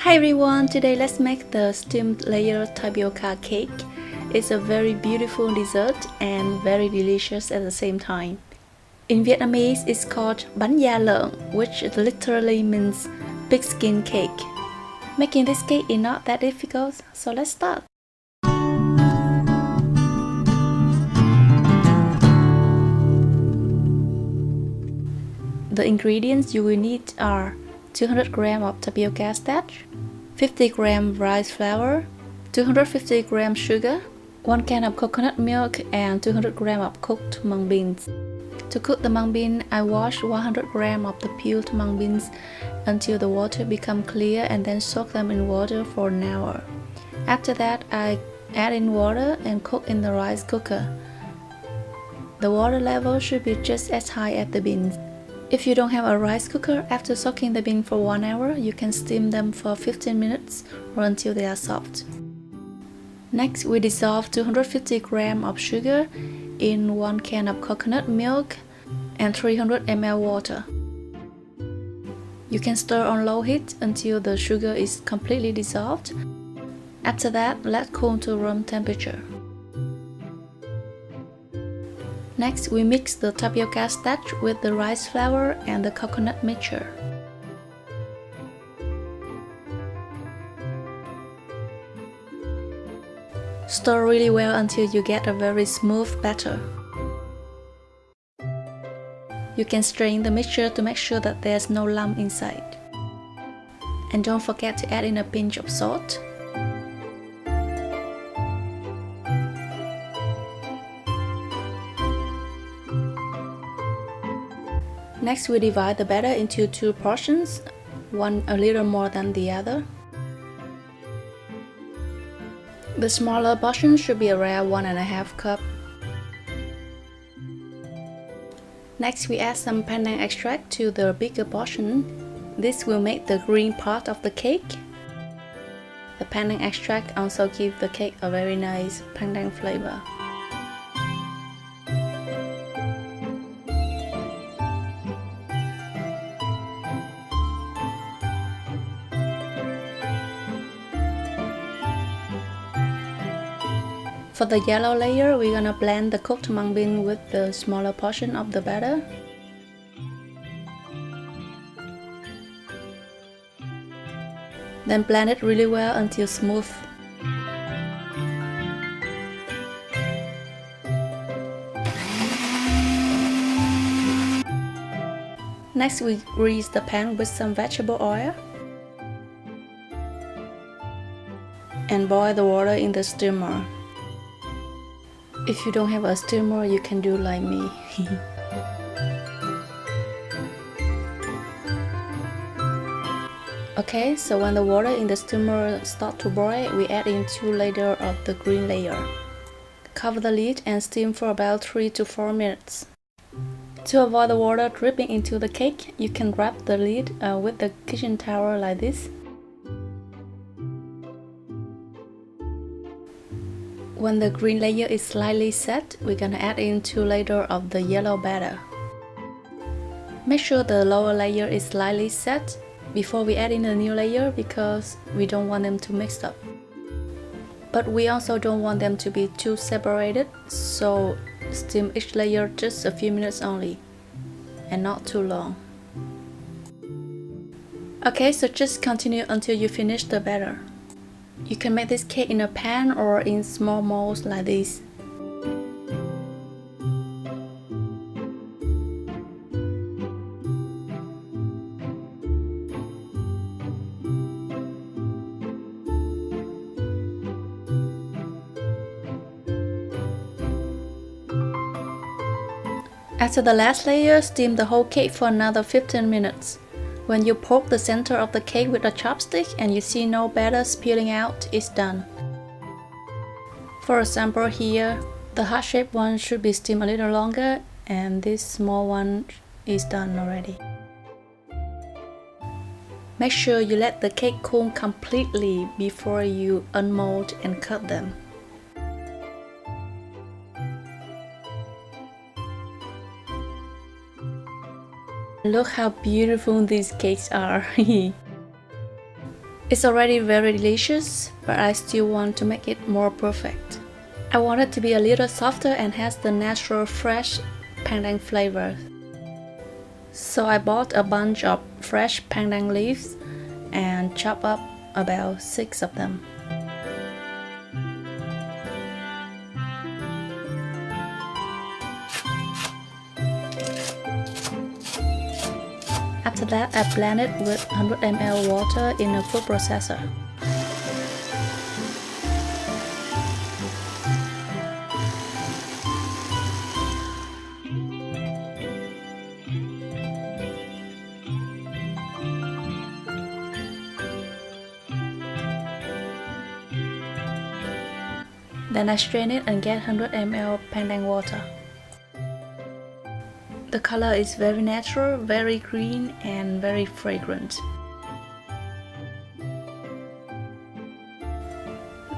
Hi everyone, today let's make the steamed layer tapioca cake. It's a very beautiful dessert and very delicious at the same time. In Vietnamese, it's called bánh da lợn, which literally means pig skin cake. Making this cake is not that difficult, so let's start. The ingredients you will need are 200 g of tapioca starch, 50 g rice flour, 250 g sugar, 1 can of coconut milk, and 200 g of cooked mung beans. To cook the mung bean, I wash 100 g of the peeled mung beans until the water becomes clear and then soak them in water for an hour. After that, I add in water and cook in the rice cooker. The water level should be just as high as the beans. If you don't have a rice cooker, after soaking the beans for 1 hour, you can steam them for 15 minutes or until they are soft. Next, we dissolve 250 g of sugar in 1 can of coconut milk and 300 ml water. You can stir on low heat until the sugar is completely dissolved. After that, let cool to room temperature. Next, we mix the tapioca starch with the rice flour and the coconut mixture. Stir really well until you get a very smooth batter. You can strain the mixture to make sure that there's no lump inside. And don't forget to add in a pinch of salt. Next, we divide the batter into 2 portions, one a little more than the other. The smaller portion should be around 1½ cup. Next, we add some pandan extract to the bigger portion. This will make the green part of the cake. The pandan extract also gives the cake a very nice pandan flavor. For the yellow layer, we're gonna blend the cooked mung bean with the smaller portion of the batter. Then blend it really well until smooth. Next, we grease the pan with some vegetable oil and boil the water in the steamer. If you don't have a steamer, you can do like me. Okay, so when the water in the steamer starts to boil, we add in 2 layers of the green layer. Cover the lid and steam for about 3 to 4 minutes. To avoid the water dripping into the cake, you can wrap the lid with the kitchen towel like this. When the green layer is slightly set, we're gonna add in 2 layers of the yellow batter. Make sure the lower layer is slightly set before we add in a new layer because we don't want them to mix up. But we also don't want them to be too separated, so steam each layer just a few minutes only, and not too long. Okay, so just continue until you finish the batter. You can make this cake in a pan or in small molds like this. After the last layer, steam the whole cake for another 15 minutes. When you poke the center of the cake with a chopstick and you see no batter spilling out, it's done. For example here, the heart-shaped one should be steamed a little longer and this small one is done already. Make sure you let the cake cool completely before you unmold and cut them. Look how beautiful these cakes are. It's already very delicious, but I still want to make it more perfect. I want it to be a little softer and has the natural fresh pandan flavor. So I bought a bunch of fresh pandan leaves and chopped up about 6 of them. After that, I blend it with 100 ml water in a food processor. Then I strain it and get 100 ml pandan water. The color is very natural, very green and very fragrant.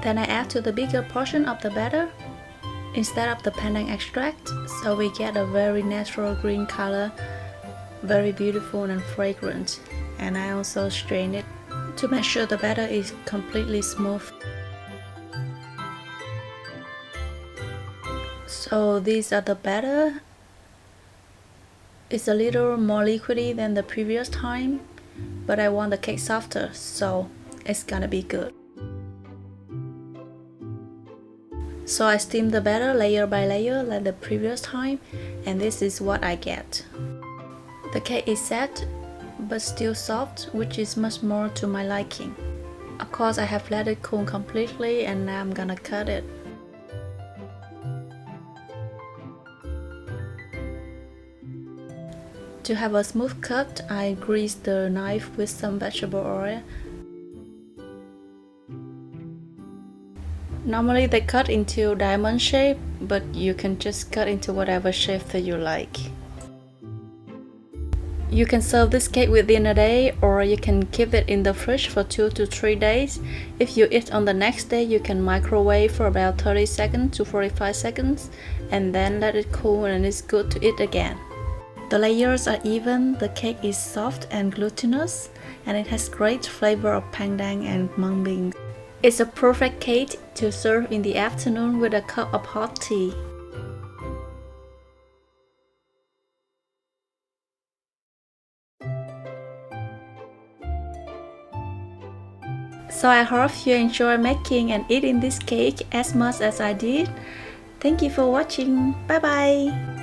Then I add to the bigger portion of the batter instead of the pandan extract, so we get a very natural green color, very beautiful and fragrant. And I also strain it to make sure the batter is completely smooth. So these are the batter. It's a little more liquidy than the previous time, but I want the cake softer, so it's gonna be good. So I steam the batter layer by layer like the previous time, and this is what I get. The cake is set, but still soft, which is much more to my liking. Of course, I have let it cool completely, and now I'm gonna cut it. To have a smooth cut, I grease the knife with some vegetable oil. Normally they cut into diamond shape, but you can just cut into whatever shape that you like. You can serve this cake within a day, or you can keep it in the fridge for 2 to 3 days. If you eat on the next day, you can microwave for about 30 seconds to 45 seconds and then let it cool, and it's good to eat again. The layers are even, the cake is soft and glutinous, and it has great flavor of pandan and mung bean. It's a perfect cake to serve in the afternoon with a cup of hot tea. So I hope you enjoy making and eating this cake as much as I did. Thank you for watching. Bye bye!